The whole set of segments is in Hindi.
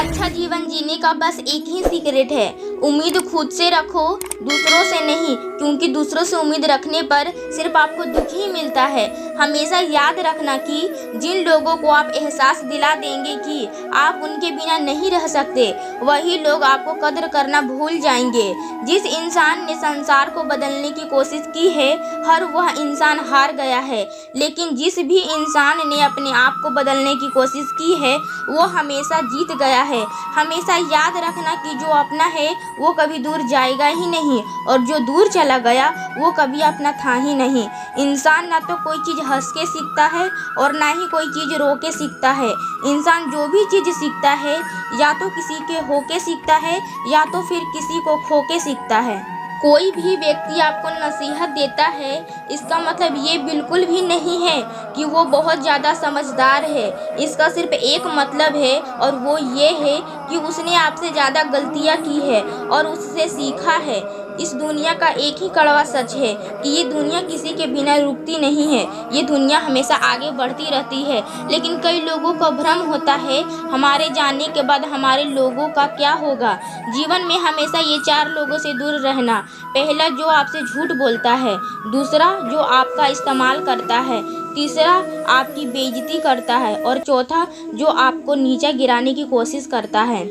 अच्छा जीवन जीने का बस एक ही सीक्रेट है, उम्मीद खुद से रखो, दूसरों से नहीं, क्योंकि दूसरों से उम्मीद रखने पर सिर्फ आपको दुख ही मिलता है। हमेशा याद रखना कि जिन लोगों को आप एहसास दिला देंगे कि आप उनके बिना नहीं रह सकते, वही लोग आपको कदर करना भूल जाएंगे। जिस इंसान ने संसार को बदलने की कोशिश की है, हर वह इंसान हार गया है, लेकिन जिस भी इंसान ने अपने आप को बदलने की कोशिश की है, वो हमेशा जीत गया है। हमेशा याद रखना कि जो अपना है वो कभी दूर जाएगा ही नहीं, और जो दूर चला गया वो कभी अपना था ही नहीं। इंसान ना तो कोई चीज़ हंस के सीखता है और ना ही कोई चीज़ रो के सीखता है। इंसान जो भी चीज़ सीखता है या तो किसी के हो के सीखता है या तो फिर किसी को खो के सीखता है। कोई भी व्यक्ति आपको नसीहत देता है, इसका मतलब ये बिल्कुल भी नहीं है कि वो बहुत ज़्यादा समझदार है। इसका सिर्फ एक मतलब है, और वो ये है कि उसने आपसे ज़्यादा गलतियाँ की है और उससे सीखा है। इस दुनिया का एक ही कड़वा सच है कि ये दुनिया किसी के बिना रुकती नहीं है, ये दुनिया हमेशा आगे बढ़ती रहती है। लेकिन कई लोगों को भ्रम होता है, हमारे जाने के बाद हमारे लोगों का क्या होगा। जीवन में हमेशा ये 4 लोगों से दूर रहना। पहला, जो आपसे झूठ बोलता है। दूसरा, जो आपका इस्तेमाल करता है। तीसरा, आपकी बेइज्जती करता है। और चौथा, जो आपको नीचा गिराने की कोशिश करता है।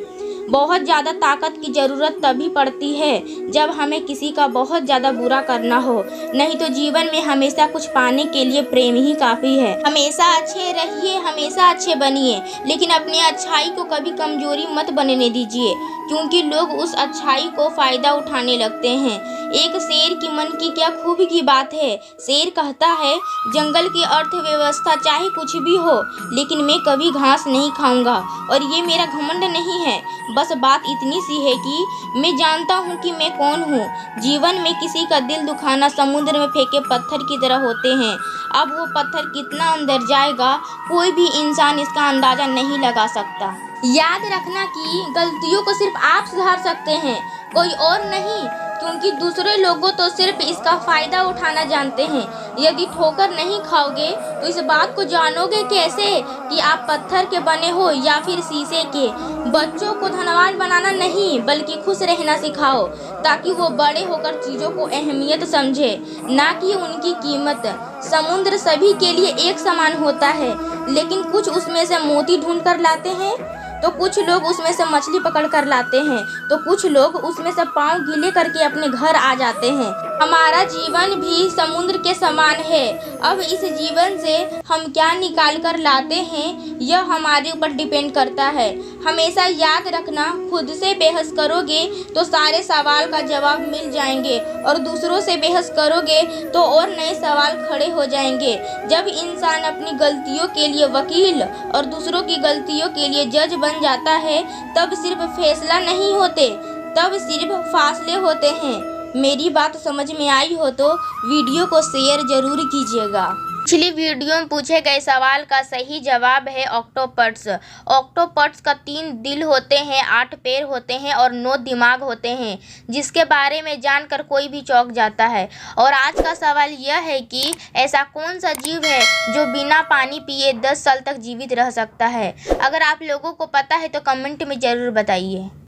बहुत ज़्यादा ताकत की ज़रूरत तभी पड़ती है जब हमें किसी का बहुत ज़्यादा बुरा करना हो, नहीं तो जीवन में हमेशा कुछ पाने के लिए प्रेम ही काफ़ी है। हमेशा अच्छे रहिए, हमेशा अच्छे बनिए, लेकिन अपनी अच्छाई को कभी कमज़ोरी मत बनने दीजिए, क्योंकि लोग उस अच्छाई को फ़ायदा उठाने लगते हैं। एक शेर की मन की क्या खूबी की बात है। शेर कहता है, जंगल की अर्थव्यवस्था चाहे कुछ भी हो, लेकिन मैं कभी घास नहीं खाऊंगा, और ये मेरा घमंड नहीं है। बस बात इतनी सी है कि मैं जानता हूँ कि मैं कौन हूँ। जीवन में किसी का दिल दुखाना समुद्र में फेंके पत्थर की तरह होते हैं। अब वो पत्थर कितना अंदर जाएगा, कोई भी इंसान इसका अंदाज़ा नहीं लगा सकता। याद रखना कि गलतियों को सिर्फ आप सुधार सकते हैं, कोई और नहीं, क्योंकि दूसरे लोगों तो सिर्फ इसका फ़ायदा उठाना जानते हैं। यदि ठोकर नहीं खाओगे तो इस बात को जानोगे कैसे कि आप पत्थर के बने हो या फिर शीशे के। बच्चों को धनवान बनाना नहीं, बल्कि खुश रहना सिखाओ, ताकि वो बड़े होकर चीज़ों को अहमियत समझे, ना कि उनकी कीमत। समुद्र सभी के लिए एक समान होता है, लेकिन कुछ उसमें से मोती ढूंढ कर लाते हैं, तो कुछ लोग उसमें से मछली पकड़ कर लाते हैं, तो कुछ लोग उसमें से पाँव गीले करके अपने घर आ जाते हैं। हमारा जीवन भी समुद्र के समान है। अब इस जीवन से हम क्या निकाल कर लाते हैं, यह हमारे ऊपर डिपेंड करता है। हमेशा याद रखना, खुद से बहस करोगे तो सारे सवाल का जवाब मिल जाएंगे, और दूसरों से बहस करोगे तो और नए सवाल खड़े हो जाएंगे। जब इंसान अपनी गलतियों के लिए वकील और दूसरों की गलतियों के लिए जज बन जाता है, तब सिर्फ फैसला नहीं होते, तब सिर्फ फासले होते हैं। मेरी बात समझ में आई हो तो वीडियो को शेयर जरूर कीजिएगा। पिछली वीडियो में पूछे गए सवाल का सही जवाब है ऑक्टोपस। ऑक्टोपस का 3 दिल होते हैं, 8 पैर होते हैं और 9 दिमाग होते हैं, जिसके बारे में जानकर कोई भी चौंक जाता है। और आज का सवाल यह है कि ऐसा कौन सा जीव है जो बिना पानी पिए 10 साल तक जीवित रह सकता है। अगर आप लोगों को पता है तो कमेंट में ज़रूर बताइए।